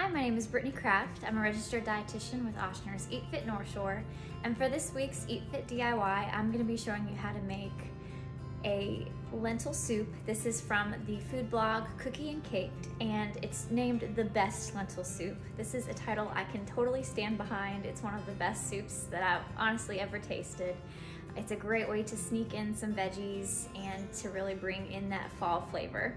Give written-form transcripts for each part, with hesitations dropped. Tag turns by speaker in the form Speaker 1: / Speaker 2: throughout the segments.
Speaker 1: Hi, my name is Brittany Craft. I'm a registered dietitian with Ochsner's Eat Fit Northshore. And for this week's Eat Fit DIY, I'm gonna be showing you how to make a lentil soup. This is from the food blog Cookie and Caked, and it's named the best lentil soup. This is a title I can totally stand behind. It's one of the best soups that I've honestly ever tasted. It's a great way to sneak in some veggies and to really bring in that fall flavor.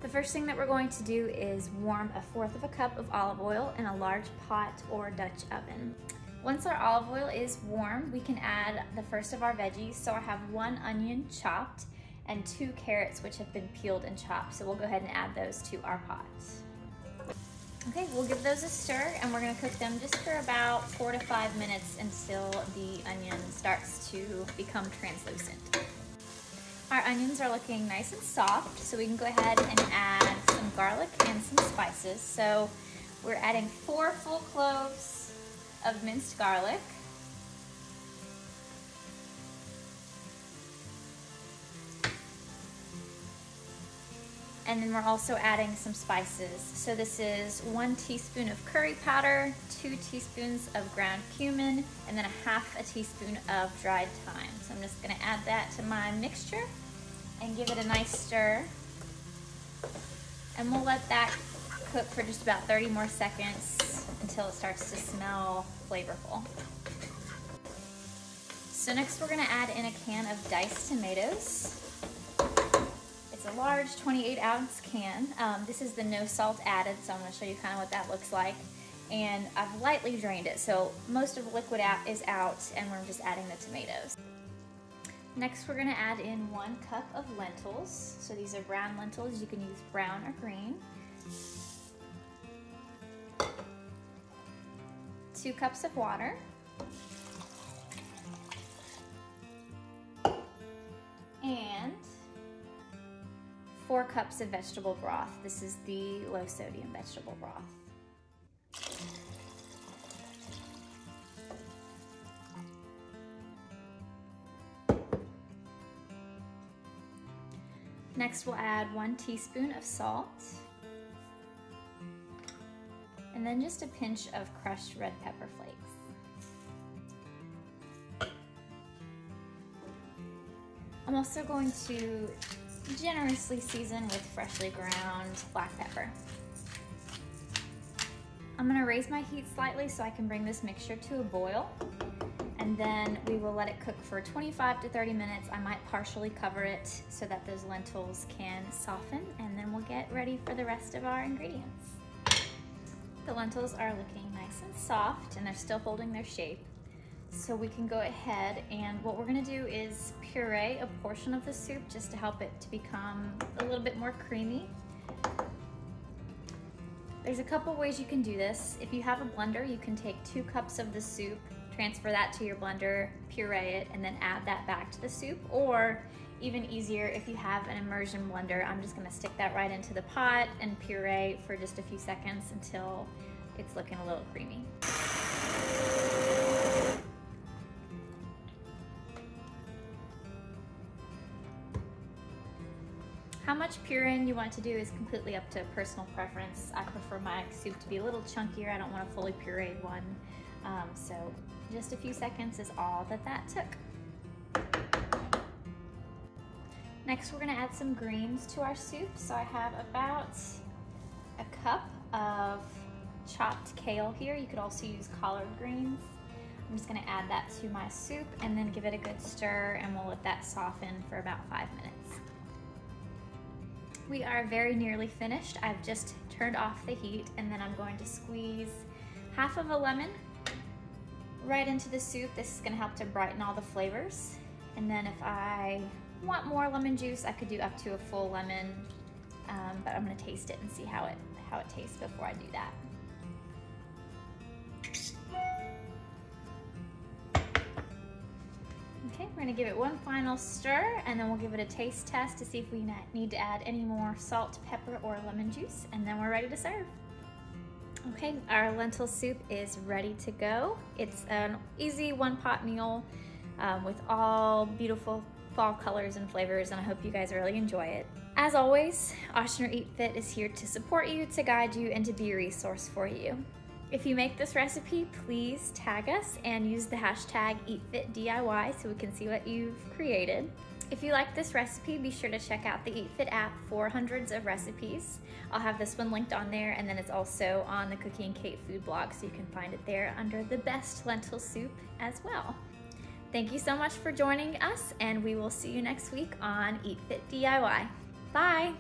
Speaker 1: The first thing that we're going to do is warm 1/4 cup of olive oil in a large pot or Dutch oven. Once our olive oil is warm, we can add the first of our veggies. So I have 1 onion chopped and 2 carrots which have been peeled and chopped. So we'll go ahead and add those to our pot. Okay, we'll give those a stir and we're gonna cook them just for about 4 to 5 minutes until the onion starts to become translucent. Our onions are looking nice and soft, so we can go ahead and add some garlic and some spices. So we're adding 4 full cloves of minced garlic. And then we're also adding some spices. So this is 1 teaspoon of curry powder, 2 teaspoons of ground cumin, and then 1/2 teaspoon of dried thyme. So I'm just gonna add that to my mixture and give it a nice stir. And we'll let that cook for just about 30 more seconds until it starts to smell flavorful. So next we're gonna add in a can of diced tomatoes. It's a large 28-ounce can. This is the no salt added, so I'm gonna show you kind of what that looks like. And I've lightly drained it, so most of the liquid is out, and we're just adding the tomatoes. Next, we're gonna add in 1 cup of lentils. So these are brown lentils. You can use brown or green. 2 cups of water. And 4 cups of vegetable broth. This is the low sodium vegetable broth. Next, we'll add 1 teaspoon of salt, and then just a pinch of crushed red pepper flakes. I'm also going to generously season with freshly ground black pepper. I'm gonna raise my heat slightly so I can bring this mixture to a boil. And then we will let it cook for 25 to 30 minutes. I might partially cover it so that those lentils can soften, and then we'll get ready for the rest of our ingredients. The lentils are looking nice and soft and they're still holding their shape. So we can go ahead, and what we're gonna do is puree a portion of the soup just to help it to become a little bit more creamy. There's a couple ways you can do this. If you have a blender, you can take 2 cups of the soup, transfer that to your blender, puree it, and then add that back to the soup. Or even easier, if you have an immersion blender, I'm just gonna stick that right into the pot and puree for just a few seconds until it's looking a little creamy. How much pureeing you want to do is completely up to personal preference. I prefer my soup to be a little chunkier. I don't want a fully pureed one. So just a few seconds is all that took. Next, we're gonna add some greens to our soup. So I have about 1 cup of chopped kale here. You could also use collard greens. I'm just gonna add that to my soup and then give it a good stir, and we'll let that soften for about 5 minutes. We are very nearly finished. I've just turned off the heat, and then I'm going to squeeze 1/2 of a lemon right into the soup. This is gonna help to brighten all the flavors. And then if I want more lemon juice, I could do up to a full lemon, but I'm gonna taste it and see how it tastes before I do that. Okay, we're gonna give it one final stir, and then we'll give it a taste test to see if we need to add any more salt, pepper, or lemon juice, and then we're ready to serve. Okay, our lentil soup is ready to go. It's an easy 1-pot meal with all beautiful fall colors and flavors, and I hope you guys really enjoy it. As always, Ochsner Eat Fit is here to support you, to guide you, and to be a resource for you. If you make this recipe, please tag us and use the hashtag EatFitDIY so we can see what you've created. If you like this recipe, be sure to check out the Eat Fit app for hundreds of recipes. I'll have this one linked on there, and then it's also on the Cookie and Kate food blog, so you can find it there under the best lentil soup as well. Thank you so much for joining us, and we will see you next week on Eat Fit DIY. Bye!